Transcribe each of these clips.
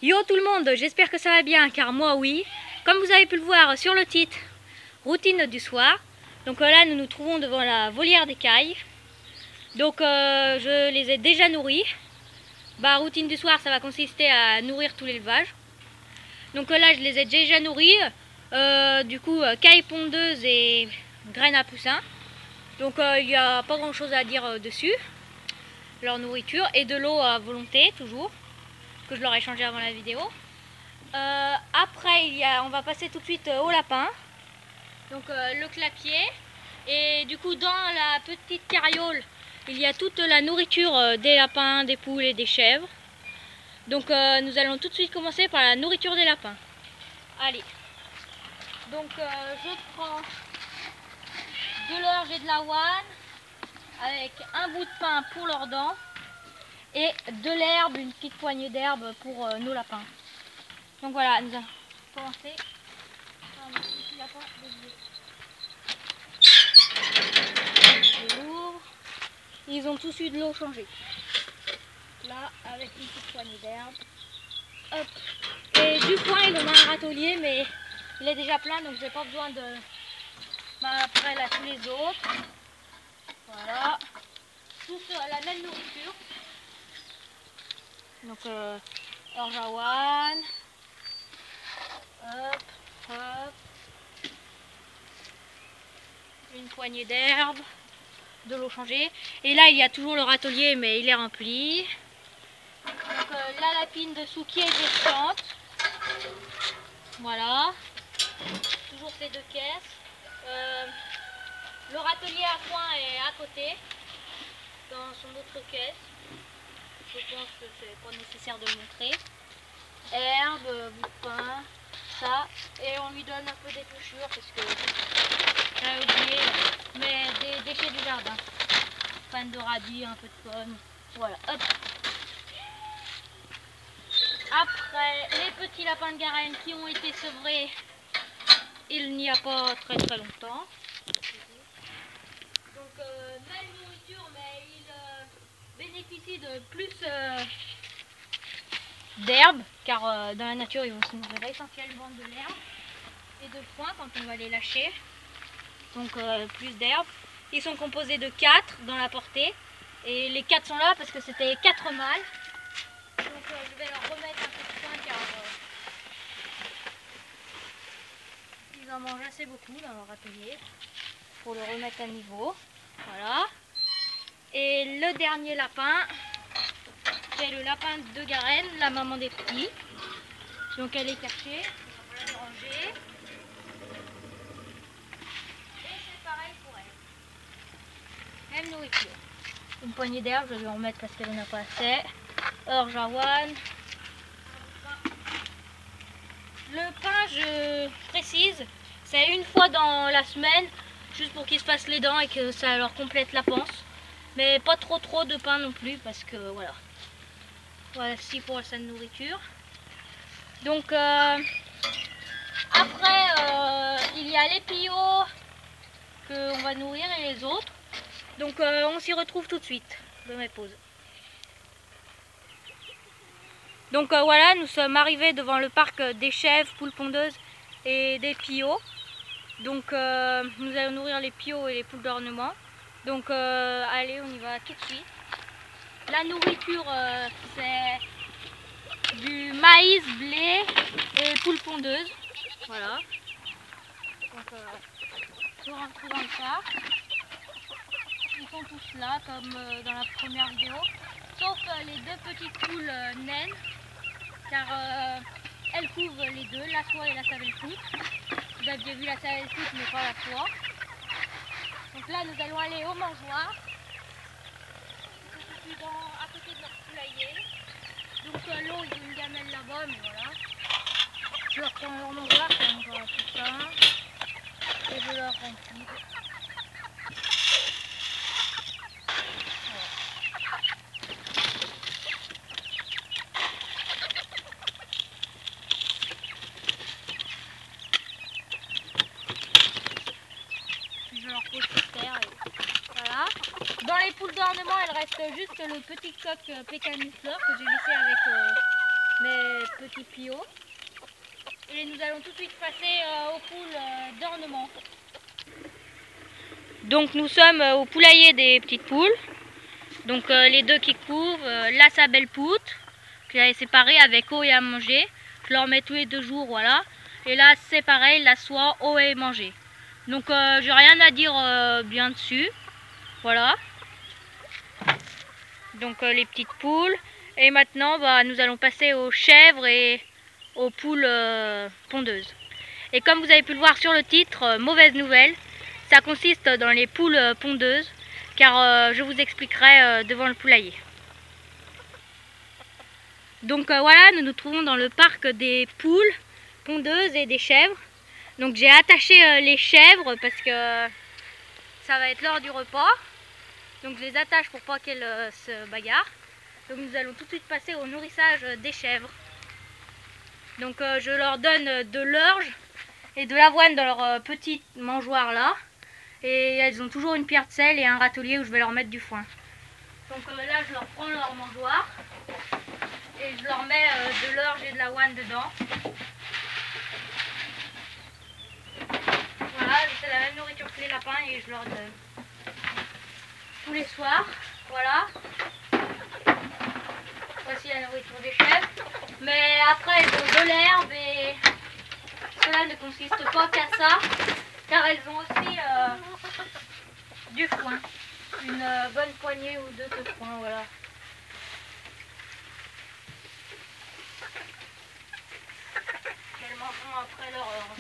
Yo tout le monde, j'espère que ça va bien car moi oui. Comme vous avez pu le voir sur le titre, routine du soir. Donc là nous nous trouvons devant la volière d'écailles. Donc je les ai déjà nourris. Routine du soir, ça va consister à nourrir tout l'élevage. Donc là je les ai déjà nourris. Cailles pondeuses et graines à poussin. Donc il n'y a pas grand chose à dire dessus. Leur nourriture et de l'eau à volonté toujours, que je leur ai changé avant la vidéo. Après on va passer tout de suite au lapin. Donc le clapier. Et du coup dans la petite carriole, il y a toute la nourriture des lapins, des poules et des chèvres. Donc nous allons tout de suite commencer par la nourriture des lapins. Allez. Donc je prends de l'orge et de l'avoine avec un bout de pain pour leurs dents et de l'herbe, une petite poignée d'herbe pour nos lapins. Donc voilà, nous allons commencer. Je l'ouvre. Ils ont tous eu de l'eau changée. Là, avec une petite poignée d'herbe. Hop. Et du foin, il en a un râtelier, mais il est déjà plein, donc j'ai pas besoin de après là tous les autres. Voilà. Tous la même nourriture. Donc orge avoine. Hop, hop. Une poignée d'herbe, de l'eau changée. Et là il y a toujours le râtelier, mais il est rempli. Donc la lapine dessous qui est descente. Voilà. Toujours ces deux caisses. Le râtelier à foin est à côté, dans son autre caisse. Je pense que c'est pas nécessaire de le montrer. Herbe, bout de pain, ça. Et on lui donne un peu d'épluchure parce que j'avais oublié, mais des déchets du jardin. Panne de radis, un peu de pommes. Voilà, hop. Après, les petits lapins de Garenne qui ont été sevrés, il n'y a pas très longtemps. Donc, même nourriture, mais ils bénéficient de plus d'herbe, car dans la nature, ils vont se nourrir essentiellement de l'herbe et de foin quand on va les lâcher. Donc, plus d'herbe. Ils sont composés de 4 dans la portée. Et les 4 sont là parce que c'était 4 mâles. Donc je vais leur remettre un peu de foin car ils en mangent assez beaucoup dans leur atelier. Pour le remettre à niveau. Voilà. Et le dernier lapin, c'est le lapin de Garenne, la maman des petits. Donc elle est cachée. On va la ranger. Et c'est pareil pour elle. Même nourriture. Une poignée d'herbe, je vais en remettre parce qu'elle n'en a pas assez. Orge avoine. Le pain, je précise, c'est une fois dans la semaine, juste pour qu'ils se fassent les dents et que ça leur complète la panse. Mais pas trop de pain non plus parce que voilà. Voici pour sa nourriture. Donc après, il y a les pillots qu'on va nourrir et les autres. Donc on s'y retrouve tout de suite dans mes pauses. Donc voilà, nous sommes arrivés devant le parc des chèvres, poules pondeuses et des pillots. Donc nous allons nourrir les pillots et les poules d'ornement. Donc allez, on y va tout de suite. La nourriture, c'est du maïs, blé et poules pondeuses. Voilà. Donc je rentre dans le parc. Ils sont tous là, comme dans la première vidéo. Sauf les deux petites poules naines. Car elles couvrent les deux, la soie et la savelfoot. Vous aviez vu la savelfoot mais pas la soie. Donc là nous allons aller au mangeoir. Je suis à côté de leur poulailler. Donc l'eau, il y a une gamelle là-bas, mais voilà. Je leur prends leur mangeoir, c'est un mangeoir tout ça. Et je leur remplis. Je leur pose sur terre et voilà. Dans les poules d'ornement, il reste juste le petit coq pécanifleur que j'ai laissé avec mes petits piots. Et nous allons tout de suite passer aux poules d'ornement. Donc nous sommes au poulailler des petites poules. Donc les deux qui courent, là sa belle poutre, que j'avais séparée avec eau et à manger. Je leur mets tous les 2 jours, voilà. Et là c'est pareil, la soie, eau et manger. Donc j'ai rien à dire bien dessus. Voilà. Donc les petites poules. Et maintenant nous allons passer aux chèvres et aux poules pondeuses. Et comme vous avez pu le voir sur le titre, mauvaise nouvelle, ça consiste dans les poules pondeuses, car je vous expliquerai devant le poulailler. Donc voilà, nous nous trouvons dans le parc des poules pondeuses et des chèvres. Donc j'ai attaché les chèvres parce que ça va être l'heure du repas. Donc je les attache pour pas qu'elles se bagarrent. Donc nous allons tout de suite passer au nourrissage des chèvres. Donc je leur donne de l'orge et de l'avoine dans leur petite mangeoire là. Et elles ont toujours une pierre de sel et un râtelier où je vais leur mettre du foin. Donc là je leur prends leur mangeoire et je leur mets de l'orge et de l'avoine dedans. Voilà, c'est la même nourriture que les lapins et je leur donne tous les soirs. Voilà. Voici la nourriture des chèvres. Mais après elles ont de l'herbe et cela ne consiste pas qu'à ça, car elles ont aussi du foin. Une bonne poignée ou 2 de foin, voilà. Elles mangeront après leur heure.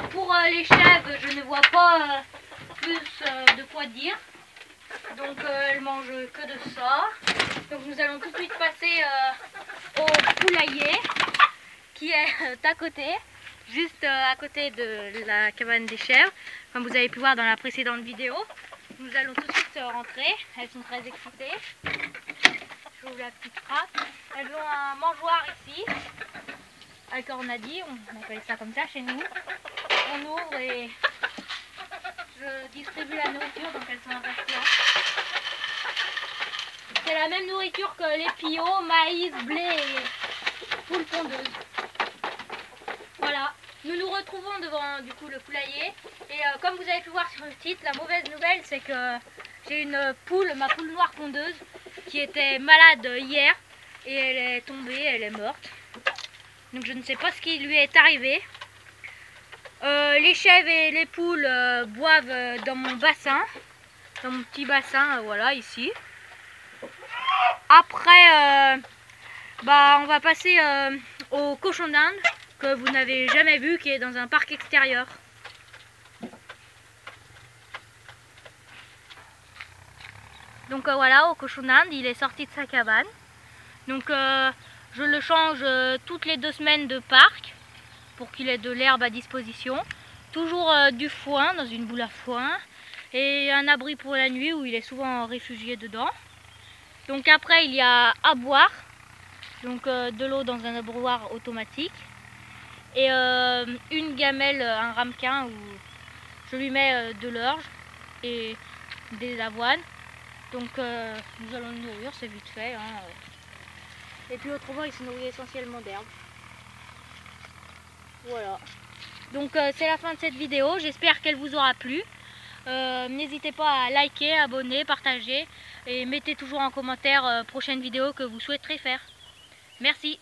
Pour les chèvres, je ne vois pas plus de quoi dire. Donc elles mangent que de ça. Donc nous allons tout de suite passer au poulailler qui est à côté, juste à côté de la cabane des chèvres, comme vous avez pu voir dans la précédente vidéo. Nous allons tout de suite rentrer, elles sont très excitées. J'ouvre la petite trappe. Elles ont un mangeoire ici, avec ornadi, on appelle ça comme ça chez nous. On ouvre et je distribue la nourriture, donc elles sont restées là. C'est la même nourriture que les piots, maïs, blé et poules pondeuses. Voilà, nous nous retrouvons devant du coup le poulailler. Et comme vous avez pu voir sur le titre, la mauvaise nouvelle c'est que j'ai une poule, ma poule noire pondeuse, qui était malade hier. Et elle est tombée, elle est morte. Donc je ne sais pas ce qui lui est arrivé. Les chèvres et les poules boivent dans mon bassin. Dans mon petit bassin, voilà, ici. Après, on va passer au cochon d'Inde que vous n'avez jamais vu, qui est dans un parc extérieur. Donc voilà, au cochon d'Inde, il est sorti de sa cabane. Donc je le change toutes les 2 semaines de parc pour qu'il ait de l'herbe à disposition. Toujours du foin dans une boule à foin et un abri pour la nuit où il est souvent réfugié dedans. Donc après il y a à boire, donc de l'eau dans un abreuvoir automatique et une gamelle, un ramequin où je lui mets de l'orge et des avoines. Donc nous allons le nourrir, c'est vite fait. Hein. Et puis autrement il se nourrit essentiellement d'herbe. Voilà. Donc c'est la fin de cette vidéo, j'espère qu'elle vous aura plu. N'hésitez pas à liker, abonner, partager et mettez toujours en commentaire prochaine vidéo que vous souhaiterez faire. Merci.